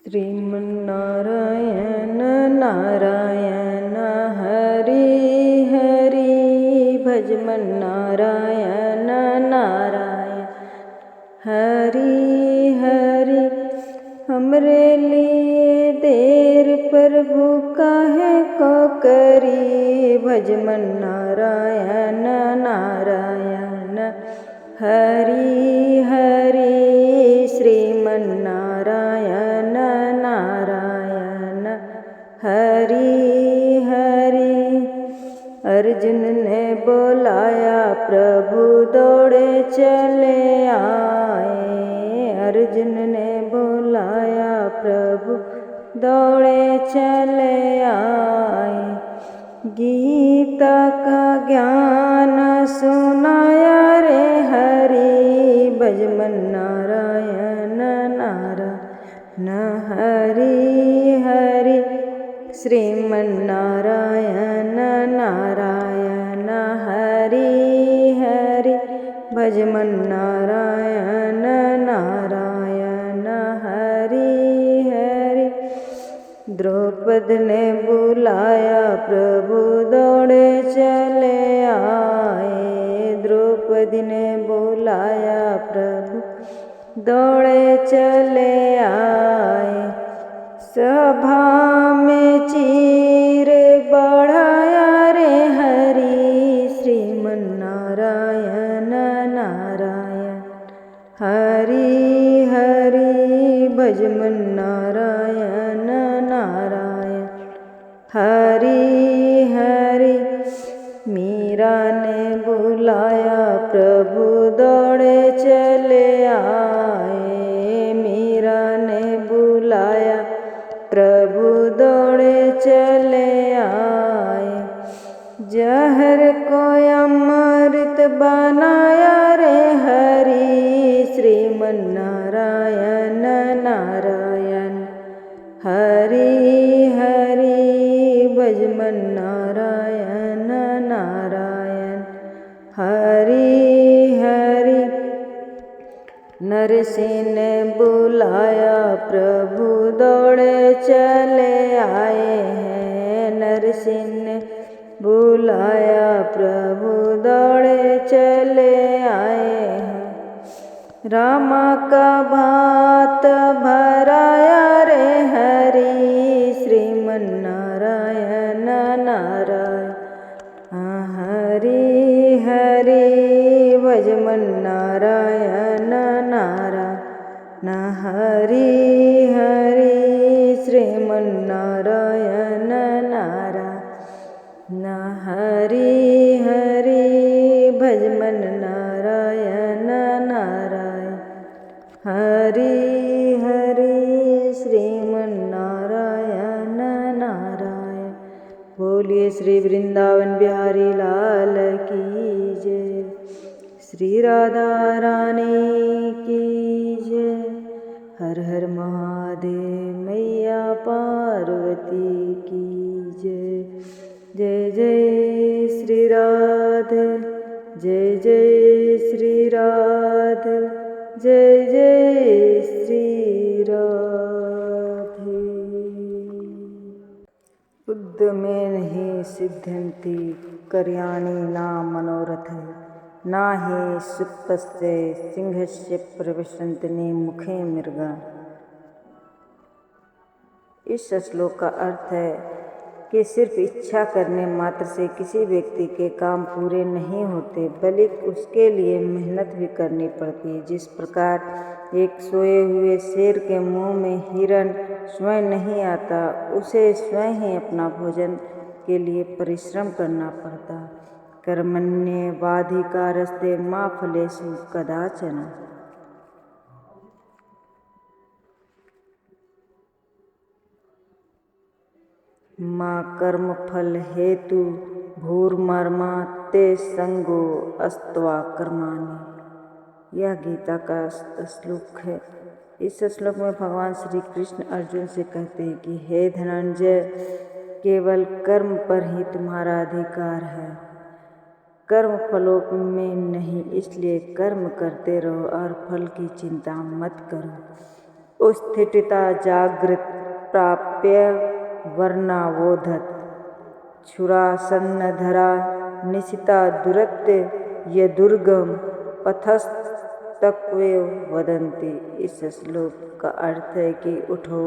श्रीमन्नारायण नारायण हरि हरि भजमन्नारायण नारायण हरि हरि। हमरे लिए देर प्रभु काहे को करी, भजमन्नारायण नारायण हरि हरि। श्रीमन्नारायण नारायण हरि हरि। अर्जुन ने बुलाया प्रभु दौड़े चले आए, अर्जुन ने बुलाया प्रभु दौड़े चले आए। गीता का ज्ञान सुनाया रे हरि, भजमन्नारायण नारायण हरि हरि। श्रीमन्नारायण नारायण हरि हरि भजमन्नारायण नारायण हरि हरि। द्रौपदी ने बुलाया प्रभु दौड़े चले आए, द्रौपदी ने बुलाया प्रभु दौड़े चले आए। सभा में चीर बढ़ाया रे हरि, श्रीमन्नारायण नारायण हरि हरि भजमन्नारायण नारायण हरि हरि। मीरा ने बुलाया प्रभु दौड़े चले आए, मीरा ने बुलाया प्रभु दौड़े चले आए। जहर को अमृत बनाया रे हरि, श्रीमन्नारायण नारायण हरि हरि भजमन्नारायण नारायण हरि हरि। नरसिंह ने बुलाया प्रभु दौड़े चले आए हैं, नरसिंह ने बुलाया प्रभु दौड़े चले आए हैं। रामा का भात भराया रे हरि, श्रीमन्नारायण नारायण हरि हरि भजमन्नारायण नारायण हरि हरि। श्रीमन्नारायण नारायण हरि हरि भजमन्नारायण नारायण हरि हरि। श्रीमन्नारायण नारायण। बोलिए श्री वृंदावन बिहारी लाल की जय, श्री राधा रानी की जय। हर हर महादेव, मैया पार्वती की जय। जय जय श्री राधे, जय जय श्री राधे, जय जय श्री राधे। बुद्ध में नहीं सिद्ध्यन्ति कार्याणि न मनोरथ, न हि सुप्तस्य सिंहस्य प्रविशन्ति मुखे मृगा। इस श्लोक का अर्थ है कि सिर्फ इच्छा करने मात्र से किसी व्यक्ति के काम पूरे नहीं होते, बल्कि उसके लिए मेहनत भी करनी पड़ती है। जिस प्रकार एक सोए हुए शेर के मुंह में हिरण स्वयं नहीं आता, उसे स्वयं ही अपना भोजन के लिए परिश्रम करना पड़ता। कर्मण्येवाधिकारस्ते मा फलेषु कदाचन। माँ कर्मफल हेतु भूर्मर्मा ते संगो अस्त्वा कर्माणि। यह गीता का श्लोक है। इस श्लोक में भगवान श्री कृष्ण अर्जुन से कहते हैं कि हे धनंजय, केवल कर्म पर ही तुम्हारा अधिकार है, कर्म फलों में नहीं। इसलिए कर्म करते रहो और फल की चिंता मत करो। उत्स्थिता जागृत प्राप्य वर्णावोधत क्षुरासन्नधरा निशिता दुरत्य ये दुर्गम पथस्तक्वेव वदन्ति। इस श्लोक का अर्थ है कि उठो,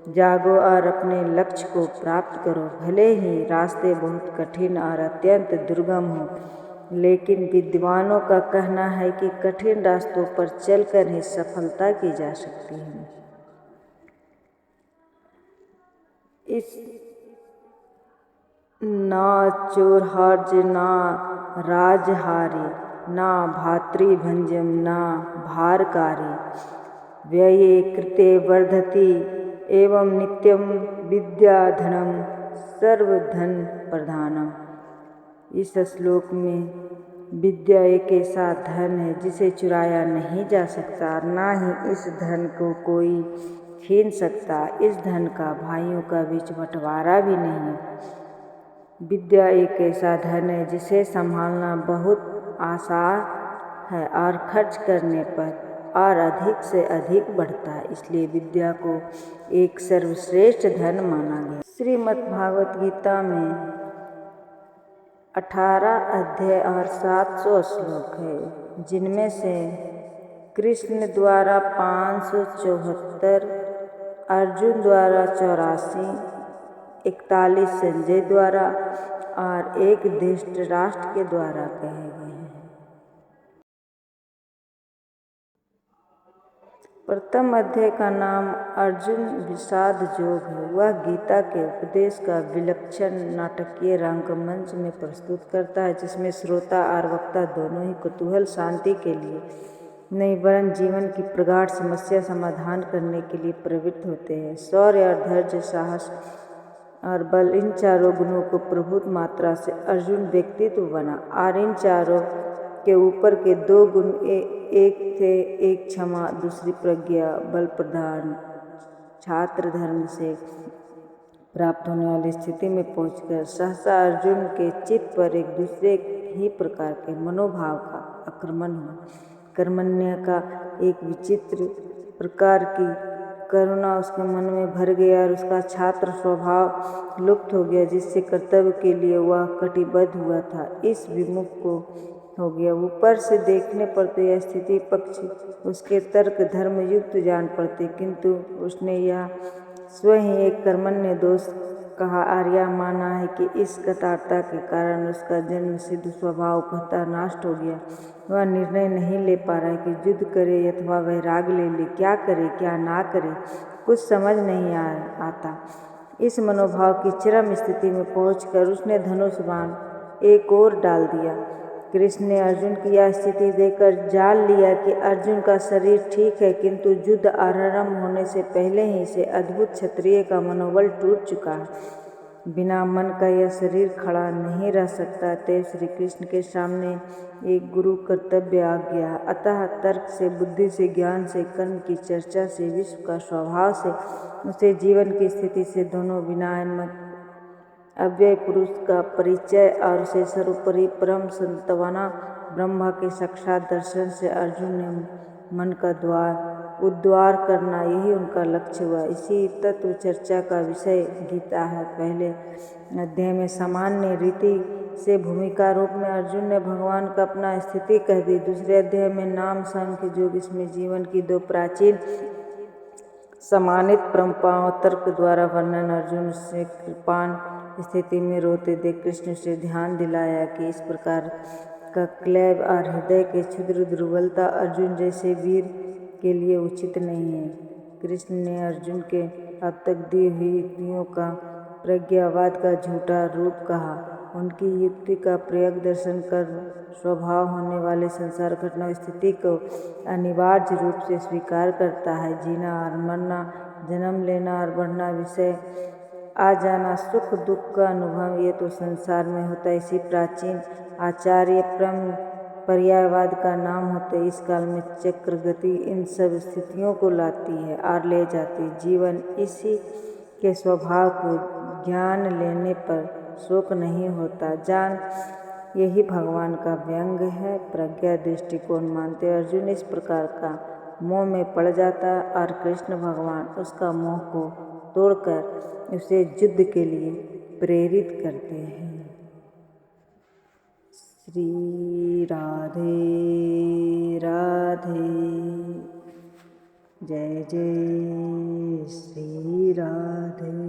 जागो और अपने लक्ष्य को प्राप्त करो। भले ही रास्ते बहुत कठिन और अत्यंत दुर्गम हों, लेकिन विद्वानों का कहना है कि कठिन रास्तों पर चलकर ही सफलता की जा सकती है। इस ना चोरहार्ज ना राजहारी ना भातृभंजम ना भारकारी व्यये कृते वर्धति एवं नित्यम विद्याधनम सर्वधन प्रधानम। इस श्लोक में विद्या एक ऐसा धन है जिसे चुराया नहीं जा सकता, ना ही इस धन को कोई छीन सकता। इस धन का भाइयों का बीच बंटवारा भी नहीं। विद्या एक ऐसा धन है जिसे संभालना बहुत आसान है और खर्च करने पर और अधिक से अधिक बढ़ता है। इसलिए विद्या को एक सर्वश्रेष्ठ धन माना गया। श्रीमद् भागवत गीता में 18 अध्याय और 700 श्लोक है, जिनमें से कृष्ण द्वारा 574, अर्जुन द्वारा 84, 41 संजय द्वारा और 1 धृतराष्ट्र के द्वारा कहे गए हैं। प्रथम अध्याय का नाम अर्जुन विषाद योग है। वह गीता के उपदेश का विलक्षण नाटकीय रंगमंच में प्रस्तुत करता है, जिसमें श्रोता और वक्ता दोनों ही कुतूहल शांति के लिए नहीं वरन जीवन की प्रगाढ़ समस्या समाधान करने के लिए प्रवृत्त होते हैं। शौर्य और धैर्य, साहस और बल, इन चारों गुणों को प्रभुत मात्रा से अर्जुन व्यक्तित्व बना। और इन चारों के ऊपर के 2 गुण एक थे, एक क्षमा, दूसरी प्रज्ञा। बल प्रधान छात्र धर्म से प्राप्त होने वाली स्थिति में पहुंचकर सहसा अर्जुन के चित्त पर एक दूसरे ही प्रकार के मनोभाव का आक्रमण हुआ। कर्मण्य का एक विचित्र प्रकार की करुणा उसके मन में भर गया और उसका छात्र स्वभाव लुप्त हो गया, जिससे कर्तव्य के लिए वह कटिबद्ध हुआ था, इस विमुख को हो गया। ऊपर से देखने पर तो यह स्थिति पक्ष उसके तर्क धर्म युक्त जान पड़ते, किंतु उसने यह स्वयं ही एक कर्मण्य दोष कहा और यह माना है कि इस कतारता के कारण उसका जन्म सिद्ध स्वभाव कहता नष्ट हो गया। वह निर्णय नहीं ले पा रहा है कि युद्ध करे अथवा वैराग ले ले, क्या करे क्या ना करे, कुछ समझ नहीं आता। इस मनोभाव की चरम स्थिति में पहुंचकर उसने धनुष बाण एक ओर डाल दिया। कृष्ण ने अर्जुन की यह स्थिति देखकर जान लिया कि अर्जुन का शरीर ठीक है, किंतु युद्ध आरंभ होने से पहले ही से अद्भुत क्षत्रिय का मनोबल टूट चुका है। बिना मन का यह शरीर खड़ा नहीं रह सकता। अतः श्री कृष्ण के सामने एक गुरु कर्तव्य आ गया। अतः तर्क से, बुद्धि से, ज्ञान से, कर्म की चर्चा से, विश्व का स्वभाव से, उसे जीवन की स्थिति से दोनों विनामक अव्यय पुरुष का परिचय और उसे सर्वोपरि परम संतवाना ब्रह्मा के साक्षात दर्शन से अर्जुन ने मन का उद्वार करना, यही उनका लक्ष्य हुआ। इसी तत्व चर्चा का विषय गीता है। पहले अध्याय में सामान्य रीति से भूमिका रूप में अर्जुन ने भगवान का अपना स्थिति कह दी। दूसरे अध्याय में नाम सांख्य योग, इसमें जीवन की 2 प्राचीन सम्मानित परंपराओं तर्क द्वारा वर्णन। अर्जुन से कृपाण स्थिति में रोते देख कृष्ण से ध्यान दिलाया कि इस प्रकार का क्लेब और हृदय के क्षुद्र दुर्बलता अर्जुन जैसे वीर के लिए उचित नहीं है। कृष्ण ने अर्जुन के अब तक दी हुई युक्तियों का प्रज्ञावाद का झूठा रूप कहा। उनकी युक्ति का प्रयोग दर्शन कर स्वभाव होने वाले संसार घटना स्थिति को अनिवार्य रूप से स्वीकार करता है। जीना और मरना, जन्म लेना और बढ़ना, विषय आ जाना, सुख दुख का अनुभव, ये तो संसार में होता है। इसी प्राचीन आचार्य पर्यायवाद का नाम होते इस काल में चक्र गति इन सब स्थितियों को लाती है और ले जाती। जीवन इसी के स्वभाव को ज्ञान लेने पर शोक नहीं होता। जान यही भगवान का व्यंग है। प्रज्ञा दृष्टिकोण मानते अर्जुन इस प्रकार का मोह में पड़ जाता और कृष्ण भगवान उसका मोह को तोड़कर उसे युद्ध के लिए प्रेरित करते हैं। श्री राधे राधे, जय जय श्री राधे।